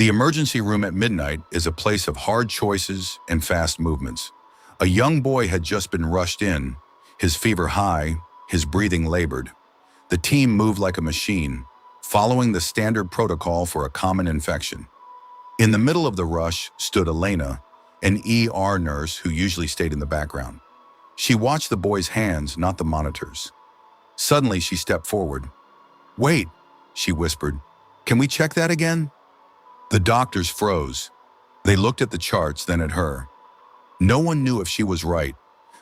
The emergency room at midnight is a place of hard choices and fast movements. A young boy had just been rushed in, his fever high, his breathing labored. The team moved like a machine, following the standard protocol for a common infection. In the middle of the rush stood Elena, an ER nurse who usually stayed in the background. She watched the boy's hands, not the monitors. Suddenly, she stepped forward. "Wait," she whispered. "Can we check that again?" The doctors froze. They looked at the charts, then at her. No one knew if she was right,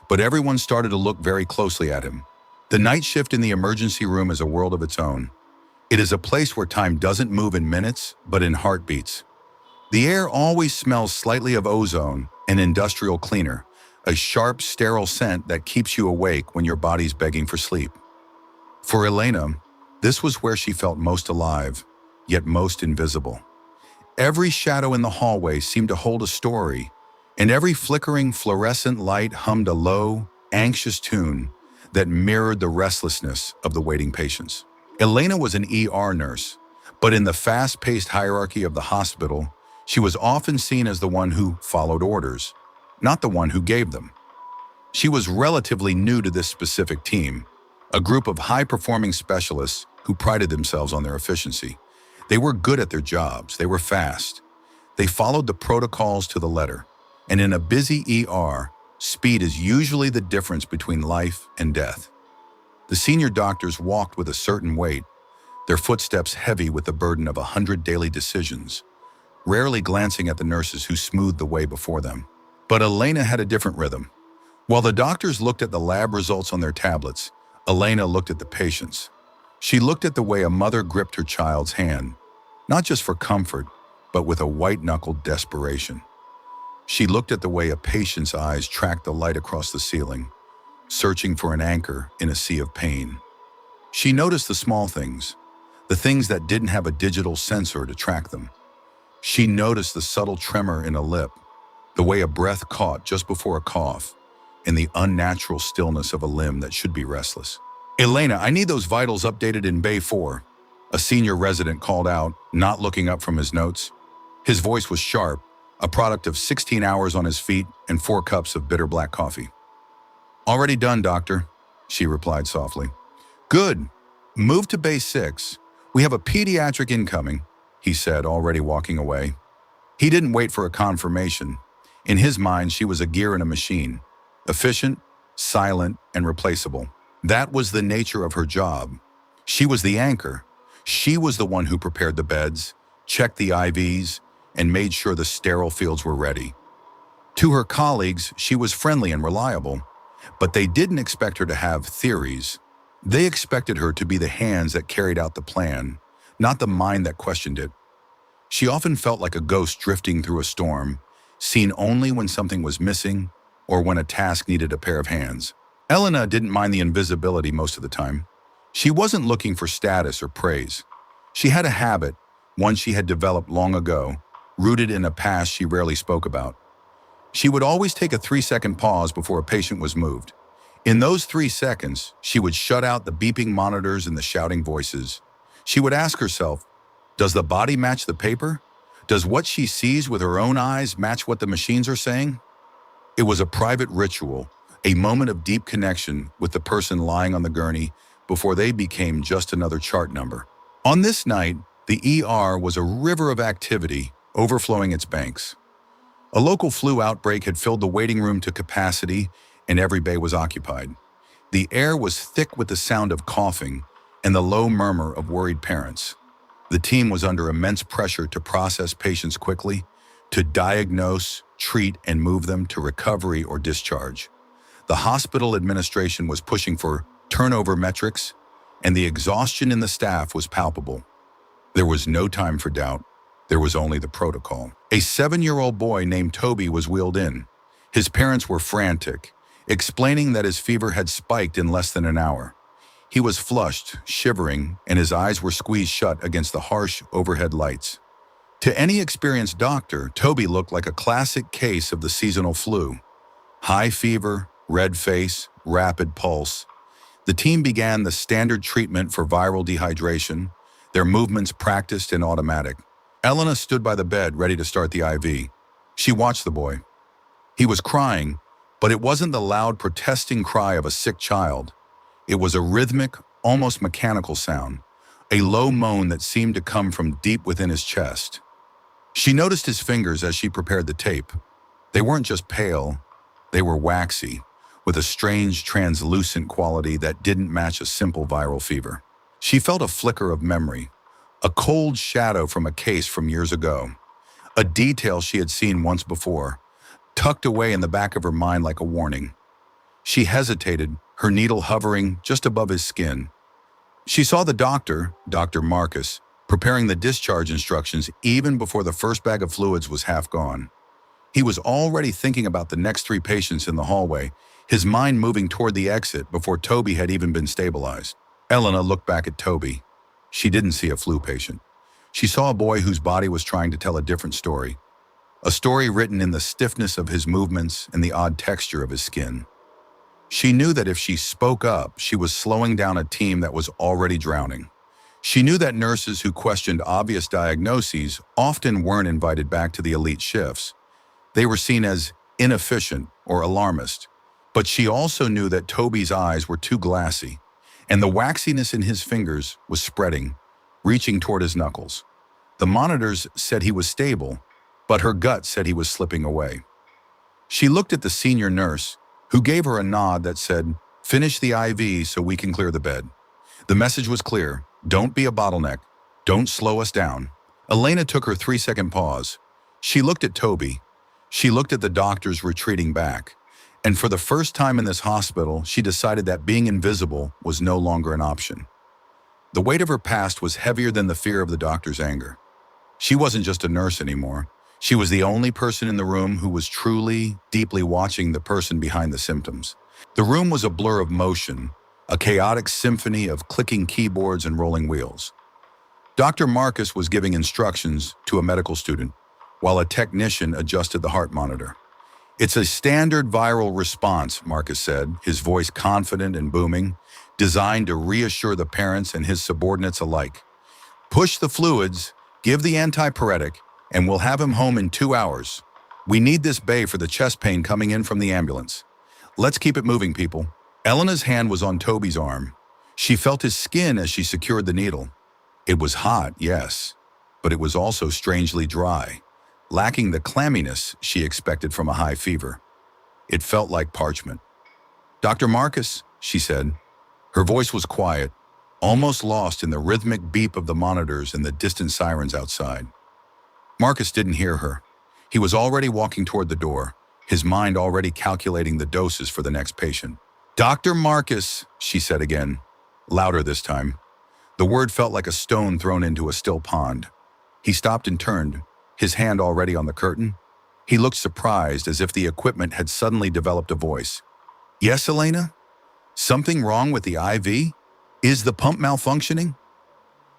but everyone started to look very closely at him. The night shift in the emergency room is a world of its own. It is a place where time doesn't move in minutes, but in heartbeats. The air always smells slightly of ozone and industrial cleaner, a sharp, sterile scent that keeps you awake when your body's begging for sleep. For Elena, this was where she felt most alive, yet most invisible. Every shadow in the hallway seemed to hold a story, and every flickering fluorescent light hummed a low, anxious tune that mirrored the restlessness of the waiting patients. Elena was an ER nurse, but in the fast-paced hierarchy of the hospital, she was often seen as the one who followed orders, not the one who gave them. She was relatively new to this specific team, a group of high-performing specialists who prided themselves on their efficiency. They were good at their jobs, they were fast. They followed the protocols to the letter, and in a busy ER, speed is usually the difference between life and death. The senior doctors walked with a certain weight, their footsteps heavy with the burden of 100 daily decisions, rarely glancing at the nurses who smoothed the way before them. But Elena had a different rhythm. While the doctors looked at the lab results on their tablets, Elena looked at the patients. She looked at the way a mother gripped her child's hand, not just for comfort, but with a white-knuckled desperation. She looked at the way a patient's eyes tracked the light across the ceiling, searching for an anchor in a sea of pain. She noticed the small things, the things that didn't have a digital sensor to track them. She noticed the subtle tremor in a lip, the way a breath caught just before a cough, and the unnatural stillness of a limb that should be restless. "Elena, I need those vitals updated in Bay 4, a senior resident called out, not looking up from his notes. His voice was sharp, a product of 16 hours on his feet and 4 cups of bitter black coffee. "Already done, doctor," she replied softly. "Good. Move to Bay 6. We have a pediatric incoming," he said, already walking away. He didn't wait for a confirmation. In his mind, she was a gear in a machine, efficient, silent, and replaceable. That was the nature of her job. She was the anchor. She was the one who prepared the beds, checked the IVs, and made sure the sterile fields were ready. To her colleagues, she was friendly and reliable, but they didn't expect her to have theories. They expected her to be the hands that carried out the plan, not the mind that questioned it. She often felt like a ghost drifting through a storm, seen only when something was missing or when a task needed a pair of hands. Elena didn't mind the invisibility most of the time. She wasn't looking for status or praise. She had a habit, one she had developed long ago, rooted in a past she rarely spoke about. She would always take a 3-second pause before a patient was moved. In those 3 seconds, she would shut out the beeping monitors and the shouting voices. She would ask herself, does the body match the paper? Does what she sees with her own eyes match what the machines are saying? It was a private ritual, a moment of deep connection with the person lying on the gurney before they became just another chart number. On this night, the ER was a river of activity, overflowing its banks. A local flu outbreak had filled the waiting room to capacity, and every bay was occupied. The air was thick with the sound of coughing and the low murmur of worried parents. The team was under immense pressure to process patients quickly, to diagnose, treat, and move them to recovery or discharge. The hospital administration was pushing for turnover metrics, and the exhaustion in the staff was palpable. There was no time for doubt. There was only the protocol. A 7-year-old boy named Toby was wheeled in. His parents were frantic, explaining that his fever had spiked in less than an hour. He was flushed, shivering, and his eyes were squeezed shut against the harsh overhead lights. To any experienced doctor, Toby looked like a classic case of the seasonal flu. High fever, red face, rapid pulse. The team began the standard treatment for viral dehydration, their movements practiced and automatic. Elena stood by the bed, ready to start the IV. She watched the boy. He was crying, but it wasn't the loud, protesting cry of a sick child. It was a rhythmic, almost mechanical sound, a low moan that seemed to come from deep within his chest. She noticed his fingers as she prepared the tape. They weren't just pale, they were waxy, with a strange, translucent quality that didn't match a simple viral fever. She felt a flicker of memory, a cold shadow from a case from years ago, a detail she had seen once before, tucked away in the back of her mind like a warning. She hesitated, her needle hovering just above his skin. She saw the doctor, Dr. Marcus, preparing the discharge instructions even before the first bag of fluids was half gone. He was already thinking about the next 3 patients in the hallway, his mind moving toward the exit before Toby had even been stabilized. Elena looked back at Toby. She didn't see a flu patient. She saw a boy whose body was trying to tell a different story. A story written in the stiffness of his movements and the odd texture of his skin. She knew that if she spoke up, she was slowing down a team that was already drowning. She knew that nurses who questioned obvious diagnoses often weren't invited back to the elite shifts. They were seen as inefficient or alarmist. But she also knew that Toby's eyes were too glassy, and the waxiness in his fingers was spreading, reaching toward his knuckles. The monitors said he was stable, but her gut said he was slipping away. She looked at the senior nurse, who gave her a nod that said, "Finish the IV so we can clear the bed." The message was clear: don't be a bottleneck. Don't slow us down. Elena took her 3-second pause. She looked at Toby. She looked at the doctors retreating back. And for the first time in this hospital, she decided that being invisible was no longer an option. The weight of her past was heavier than the fear of the doctor's anger. She wasn't just a nurse anymore. She was the only person in the room who was truly, deeply watching the person behind the symptoms. The room was a blur of motion, a chaotic symphony of clicking keyboards and rolling wheels. Dr. Marcus was giving instructions to a medical student, while a technician adjusted the heart monitor. "It's a standard viral response," Marcus said, his voice confident and booming, designed to reassure the parents and his subordinates alike. "Push the fluids, give the antipyretic, and we'll have him home in 2 hours. We need this bay for the chest pain coming in from the ambulance. Let's keep it moving, people." Elena's hand was on Toby's arm. She felt his skin as she secured the needle. It was hot, yes, but it was also strangely dry, lacking the clamminess she expected from a high fever. It felt like parchment. "Dr. Marcus," she said. Her voice was quiet, almost lost in the rhythmic beep of the monitors and the distant sirens outside. Marcus didn't hear her. He was already walking toward the door, his mind already calculating the doses for the next patient. "Dr. Marcus," she said again, louder this time. The word felt like a stone thrown into a still pond. He stopped and turned, his hand already on the curtain. He looked surprised, as if the equipment had suddenly developed a voice. "Yes, Elena? Something wrong with the IV? Is the pump malfunctioning?"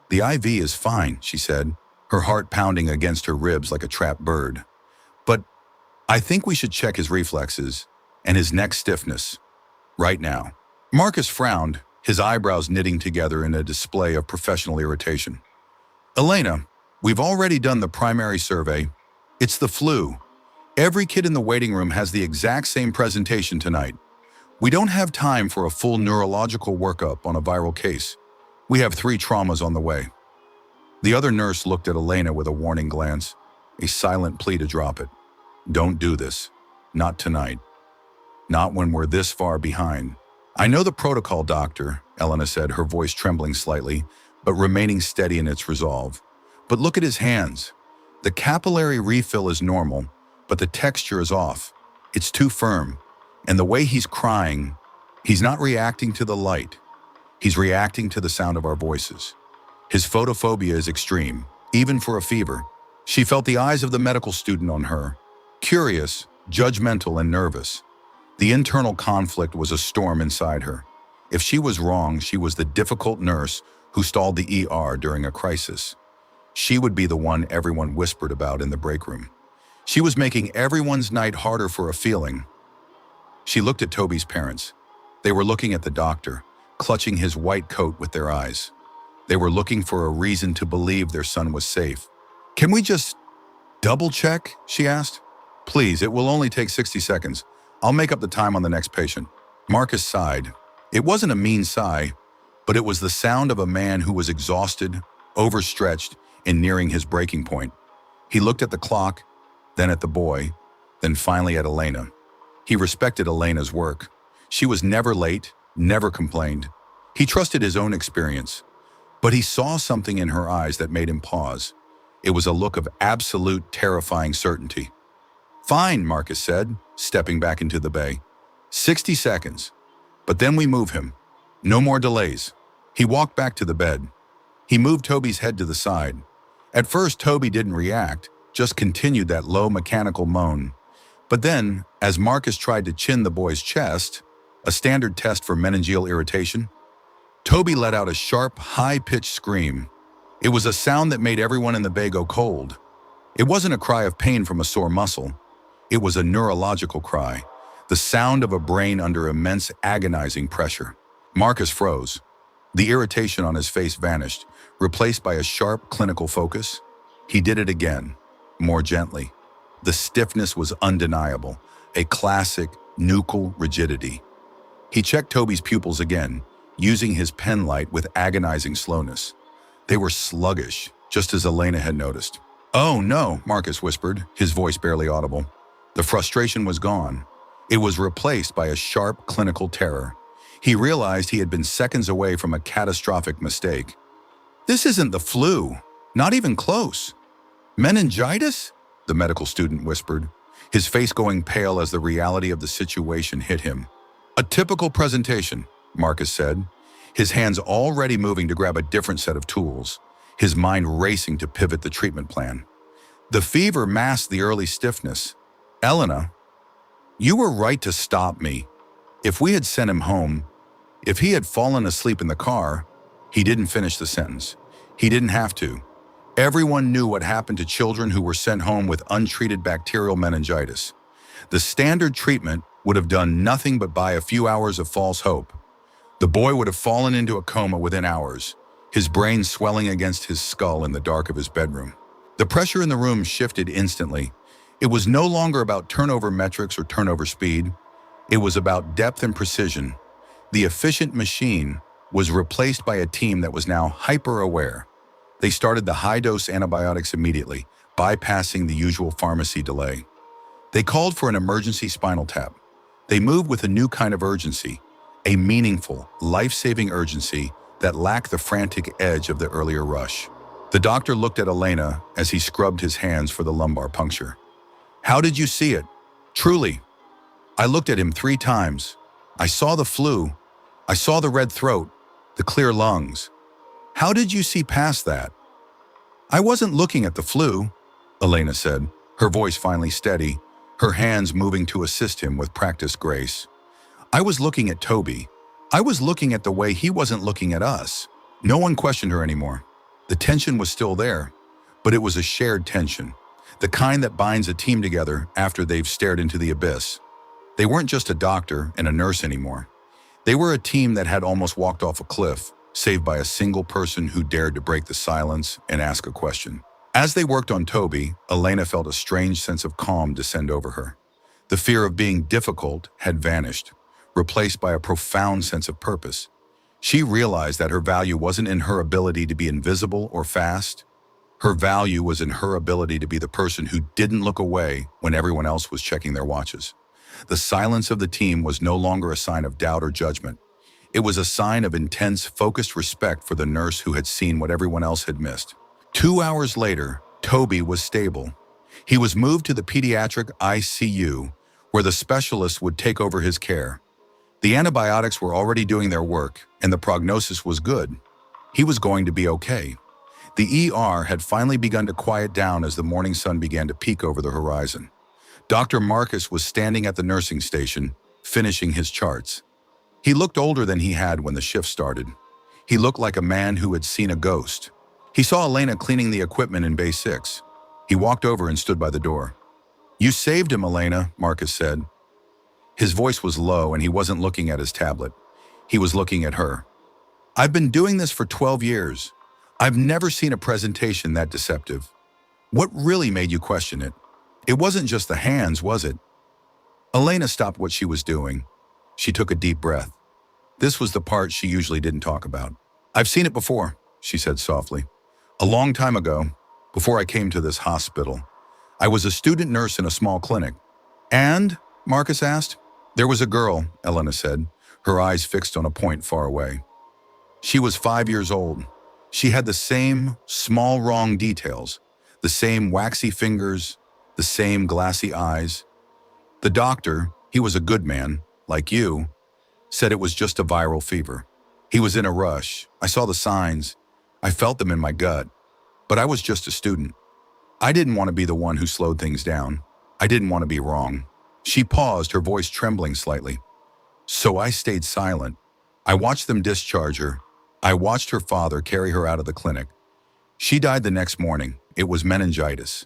"The IV is fine," she said, her heart pounding against her ribs like a trapped bird. "But I think we should check his reflexes and his neck stiffness. Right now." Marcus frowned, his eyebrows knitting together in a display of professional irritation. "Elena, we've already done the primary survey. It's the flu. Every kid in the waiting room has the exact same presentation tonight. We don't have time for a full neurological workup on a viral case. We have 3 traumas on the way." The other nurse looked at Elena with a warning glance, a silent plea to drop it. "Don't do this. Not tonight. Not when we're this far behind." "I know the protocol, doctor," Elena said, her voice trembling slightly, but remaining steady in its resolve. "But look at his hands. The capillary refill is normal, but the texture is off. It's too firm. And the way he's crying, he's not reacting to the light. He's reacting to the sound of our voices. His photophobia is extreme, even for a fever." She felt the eyes of the medical student on her, curious, judgmental, and nervous. The internal conflict was a storm inside her. If she was wrong, she was the difficult nurse who stalled the ER during a crisis. She would be the one everyone whispered about in the break room. She was making everyone's night harder for a feeling. She looked at Toby's parents. They were looking at the doctor, clutching his white coat with their eyes. They were looking for a reason to believe their son was safe. Can we just double check? She asked. Please, it will only take 60 seconds. I'll make up the time on the next patient. Marcus sighed. It wasn't a mean sigh, but it was the sound of a man who was exhausted, overstretched, and nearing his breaking point. He looked at the clock, then at the boy, then finally at Elena. He respected Elena's work. She was never late, never complained. He trusted his own experience, but he saw something in her eyes that made him pause. It was a look of absolute, terrifying certainty. Fine, Marcus said, stepping back into the bay. 60 seconds. But then we move him. No more delays. He walked back to the bed. He moved Toby's head to the side. At first, Toby didn't react, just continued that low mechanical moan. But then, as Marcus tried to chin the boy's chest, a standard test for meningeal irritation, Toby let out a sharp, high-pitched scream. It was a sound that made everyone in the bay go cold. It wasn't a cry of pain from a sore muscle. It was a neurological cry, the sound of a brain under immense, agonizing pressure. Marcus froze. The irritation on his face vanished, replaced by a sharp, clinical focus. He did it again, more gently. The stiffness was undeniable, a classic, nuchal rigidity. He checked Toby's pupils again, using his pen light with agonizing slowness. They were sluggish, just as Elena had noticed. "Oh no," Marcus whispered, his voice barely audible. The frustration was gone. It was replaced by a sharp, clinical terror. He realized he had been seconds away from a catastrophic mistake. "This isn't the flu, not even close." "Meningitis?" the medical student whispered, his face going pale as the reality of the situation hit him. "A typical presentation," Marcus said, his hands already moving to grab a different set of tools, his mind racing to pivot the treatment plan. The fever masked the early stiffness. "Elena, you were right to stop me. If we had sent him home, if he had fallen asleep in the car," he didn't finish the sentence. He didn't have to. Everyone knew what happened to children who were sent home with untreated bacterial meningitis. The standard treatment would have done nothing but buy a few hours of false hope. The boy would have fallen into a coma within hours, his brain swelling against his skull in the dark of his bedroom. The pressure in the room shifted instantly. It was no longer about turnover metrics or turnover speed. It was about depth and precision. The efficient machine was replaced by a team that was now hyper-aware. They started the high-dose antibiotics immediately, bypassing the usual pharmacy delay. They called for an emergency spinal tap. They moved with a new kind of urgency, a meaningful, life-saving urgency that lacked the frantic edge of the earlier rush. The doctor looked at Elena as he scrubbed his hands for the lumbar puncture. "How did you see it?" "Truly, I looked at him 3 times. I saw the flu. I saw the red throat, the clear lungs. How did you see past that?" "I wasn't looking at the flu," Elena said, her voice finally steady, her hands moving to assist him with practiced grace. "I was looking at Toby. I was looking at the way he wasn't looking at us." No one questioned her anymore. The tension was still there, but it was a shared tension, the kind that binds a team together after they've stared into the abyss. They weren't just a doctor and a nurse anymore. They were a team that had almost walked off a cliff, saved by a single person who dared to break the silence and ask a question. As they worked on Toby, Elena felt a strange sense of calm descend over her. The fear of being difficult had vanished, replaced by a profound sense of purpose. She realized that her value wasn't in her ability to be invisible or fast. Her value was in her ability to be the person who didn't look away when everyone else was checking their watches. The silence of the team was no longer a sign of doubt or judgment. It was a sign of intense, focused respect for the nurse who had seen what everyone else had missed. 2 hours later, Toby was stable. He was moved to the pediatric ICU, where the specialists would take over his care. The antibiotics were already doing their work, and the prognosis was good. He was going to be okay. The ER had finally begun to quiet down as the morning sun began to peek over the horizon. Dr. Marcus was standing at the nursing station, finishing his charts. He looked older than he had when the shift started. He looked like a man who had seen a ghost. He saw Elena cleaning the equipment in Bay 6. He walked over and stood by the door. "You saved him, Elena," Marcus said. His voice was low and he wasn't looking at his tablet. He was looking at her. "I've been doing this for 12 years. I've never seen a presentation that deceptive." What really made you question it? It wasn't just the hands, was it? Elena stopped what she was doing. She took a deep breath. This was the part she usually didn't talk about. I've seen it before, she said softly. A long time ago, before I came to this hospital, I was a student nurse in a small clinic. And? Marcus asked. There was a girl, Elena said, her eyes fixed on a point far away. She was 5 years old. She had the same small wrong details, the same waxy fingers, the same glassy eyes. The doctor, he was a good man, like you, said it was just a viral fever. He was in a rush. I saw the signs. I felt them in my gut. But I was just a student. I didn't want to be the one who slowed things down. I didn't want to be wrong. She paused, her voice trembling slightly. So I stayed silent. I watched them discharge her. I watched her father carry her out of the clinic. She died the next morning. It was meningitis.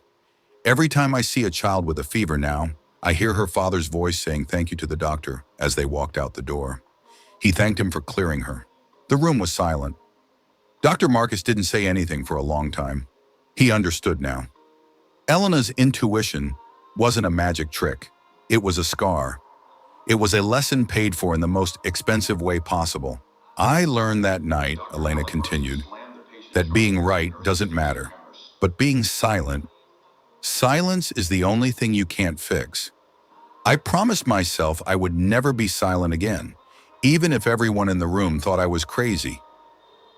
Every time I see a child with a fever now, I hear her father's voice saying thank you to the doctor as they walked out the door. He thanked him for clearing her. The room was silent. Dr. Marcus didn't say anything for a long time. He understood now. Elena's intuition wasn't a magic trick. It was a scar. It was a lesson paid for in the most expensive way possible. I learned that night, Elena continued, that being right doesn't matter. But being silent, silence is the only thing you can't fix. I promised myself I would never be silent again, even if everyone in the room thought I was crazy.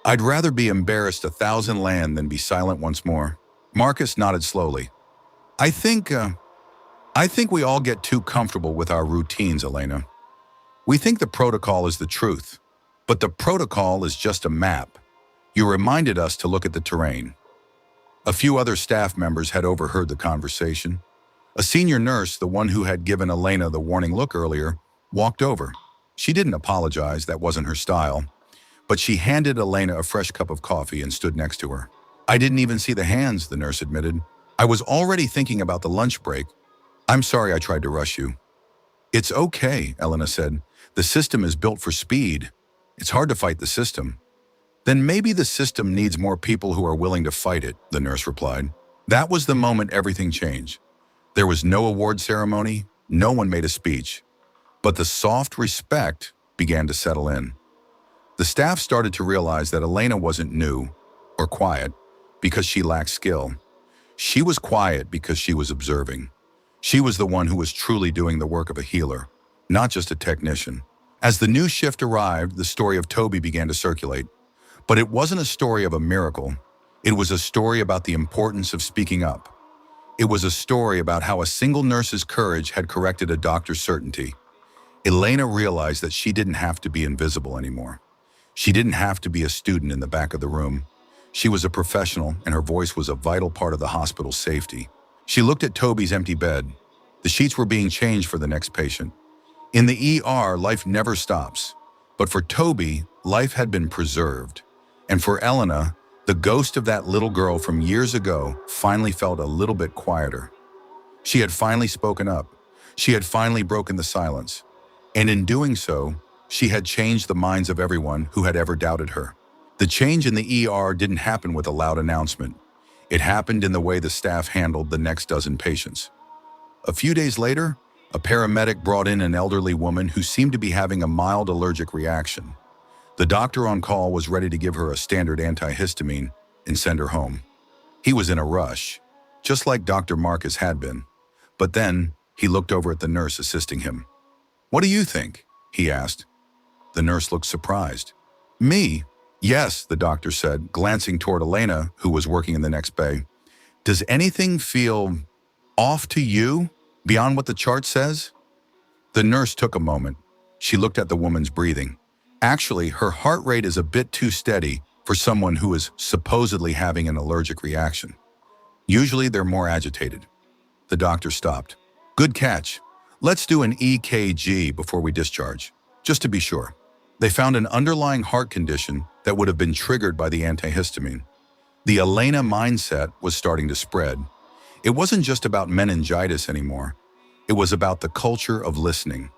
I'd rather be embarrassed 1,000 land than be silent once more. Marcus nodded slowly. I think we all get too comfortable with our routines, Elena. We think the protocol is the truth, but the protocol is just a map. You reminded us to look at the terrain. A few other staff members had overheard the conversation. A senior nurse, the one who had given Elena the warning look earlier, walked over. She didn't apologize, that wasn't her style, but she handed Elena a fresh cup of coffee and stood next to her. I didn't even see the hands, the nurse admitted. I was already thinking about the lunch break. I'm sorry I tried to rush you. It's okay, Elena said. The system is built for speed. It's hard to fight the system. Then maybe the system needs more people who are willing to fight it, the nurse replied. That was the moment everything changed. There was no award ceremony, no one made a speech. But the soft respect began to settle in. The staff started to realize that Elena wasn't new or quiet because she lacked skill. She was quiet because she was observing. She was the one who was truly doing the work of a healer, not just a technician. As the new shift arrived, the story of Toby began to circulate. But it wasn't a story of a miracle. It was a story about the importance of speaking up. It was a story about how a single nurse's courage had corrected a doctor's certainty. Elena realized that she didn't have to be invisible anymore. She didn't have to be a student in the back of the room. She was a professional, and her voice was a vital part of the hospital's safety. She looked at Toby's empty bed. The sheets were being changed for the next patient. In the ER, life never stops. But for Toby, life had been preserved. And for Elena, the ghost of that little girl from years ago finally felt a little bit quieter. She had finally spoken up. She had finally broken the silence. And in doing so, she had changed the minds of everyone who had ever doubted her. The change in the ER didn't happen with a loud announcement. It happened in the way the staff handled the next dozen patients. A few days later, a paramedic brought in an elderly woman who seemed to be having a mild allergic reaction. The doctor on call was ready to give her a standard antihistamine and send her home. He was in a rush, just like Dr. Marcus had been. But then, he looked over at the nurse assisting him. "What do you think?" he asked. The nurse looked surprised. "Me? Yes," the doctor said, glancing toward Elena, who was working in the next bay. "Does anything feel off to you, beyond what the chart says?" The nurse took a moment. She looked at the woman's breathing. Actually, her heart rate is a bit too steady for someone who is supposedly having an allergic reaction. Usually they're more agitated. The doctor stopped. "Good catch. Let's do an EKG before we discharge, just to be sure." They found an underlying heart condition that would have been triggered by the antihistamine. The Elena mindset was starting to spread. It wasn't just about meningitis anymore. It was about the culture of listening.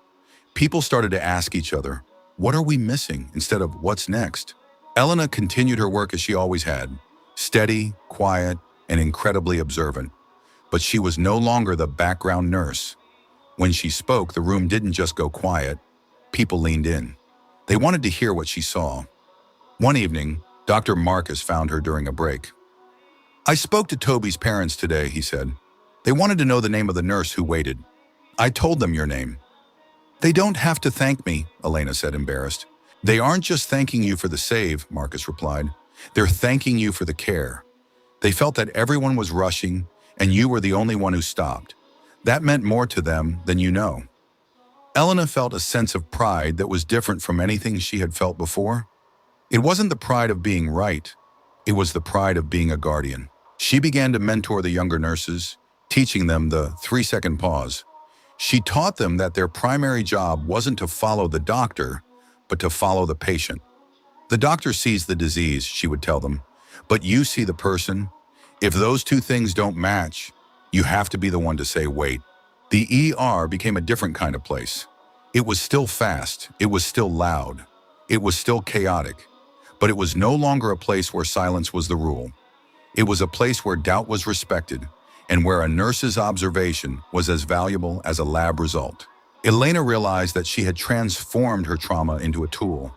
People started to ask each other, "What are we missing?" instead of "What's next?" Elena continued her work as she always had, steady, quiet, and incredibly observant. But she was no longer the background nurse. When she spoke, the room didn't just go quiet. People leaned in. They wanted to hear what she saw. One evening, Dr. Marcus found her during a break. "I spoke to Toby's parents today," he said. "They wanted to know the name of the nurse who waited. I told them your name." "They don't have to thank me," Elena said, embarrassed. "They aren't just thanking you for the save," Marcus replied. "They're thanking you for the care. They felt that everyone was rushing, and you were the only one who stopped. That meant more to them than you know." Elena felt a sense of pride that was different from anything she had felt before. It wasn't the pride of being right. It was the pride of being a guardian. She began to mentor the younger nurses, teaching them the 3-second pause. She taught them that their primary job wasn't to follow the doctor, but to follow the patient. "The doctor sees the disease," she would tell them, "but you see the person. If those two things don't match, you have to be the one to say, wait." The ER became a different kind of place. It was still fast, it was still loud, it was still chaotic, but it was no longer a place where silence was the rule. It was a place where doubt was respected, and where a nurse's observation was as valuable as a lab result. Elena realized that she had transformed her trauma into a tool.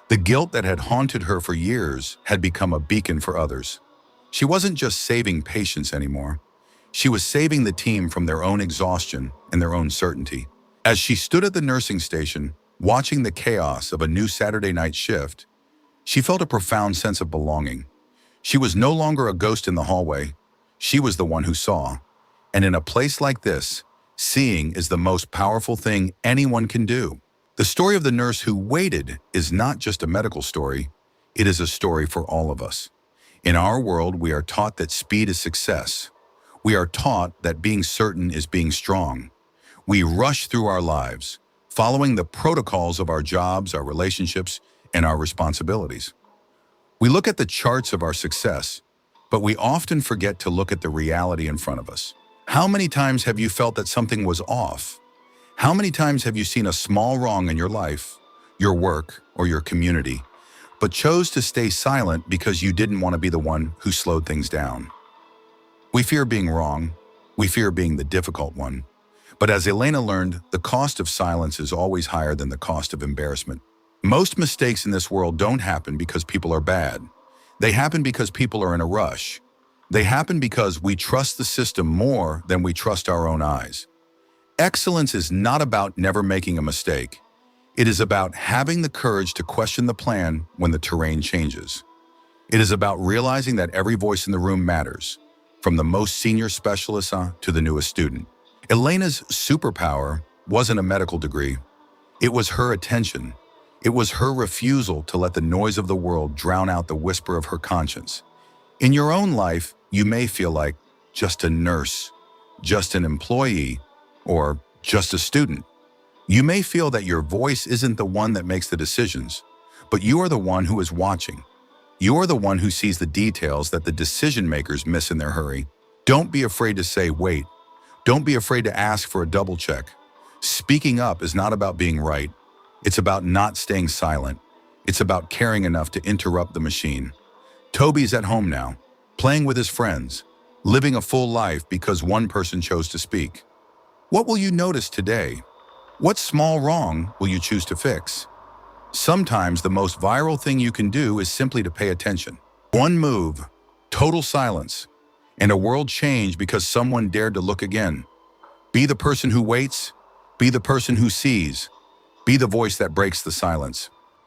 The guilt that had haunted her for years had become a beacon for others. She wasn't just saving patients anymore. She was saving the team from their own exhaustion and their own certainty. As she stood at the nursing station, watching the chaos of a new Saturday night shift, she felt a profound sense of belonging. She was no longer a ghost in the hallway. She was the one who saw. And in a place like this, seeing is the most powerful thing anyone can do. The story of the nurse who waited is not just a medical story. It is a story for all of us. In our world, we are taught that speed is success. We are taught that being certain is being strong. We rush through our lives, following the protocols of our jobs, our relationships, and our responsibilities. We look at the charts of our success, but we often forget to look at the reality in front of us. How many times have you felt that something was off? How many times have you seen a small wrong in your life, your work, or your community, but chose to stay silent because you didn't want to be the one who slowed things down? We fear being wrong. We fear being the difficult one. But as Elena learned, the cost of silence is always higher than the cost of embarrassment. Most mistakes in this world don't happen because people are bad. They happen because people are in a rush. They happen because we trust the system more than we trust our own eyes. Excellence is not about never making a mistake. It is about having the courage to question the plan when the terrain changes. It is about realizing that every voice in the room matters, from the most senior specialist to the newest student. Elena's superpower wasn't a medical degree. It was her attention. It was her refusal to let the noise of the world drown out the whisper of her conscience. In your own life, you may feel like just a nurse, just an employee, or just a student. You may feel that your voice isn't the one that makes the decisions, but you are the one who is watching. You are the one who sees the details that the decision makers miss in their hurry. Don't be afraid to say, wait. Don't be afraid to ask for a double check. Speaking up is not about being right. It's about not staying silent. It's about caring enough to interrupt the machine. Toby's at home now, playing with his friends, living a full life because one person chose to speak. What will you notice today? What small wrong will you choose to fix? Sometimes the most viral thing you can do is simply to pay attention. One move, total silence, and a world change because someone dared to look again. Be the person who waits. Be the person who sees. Be the voice that breaks the silence.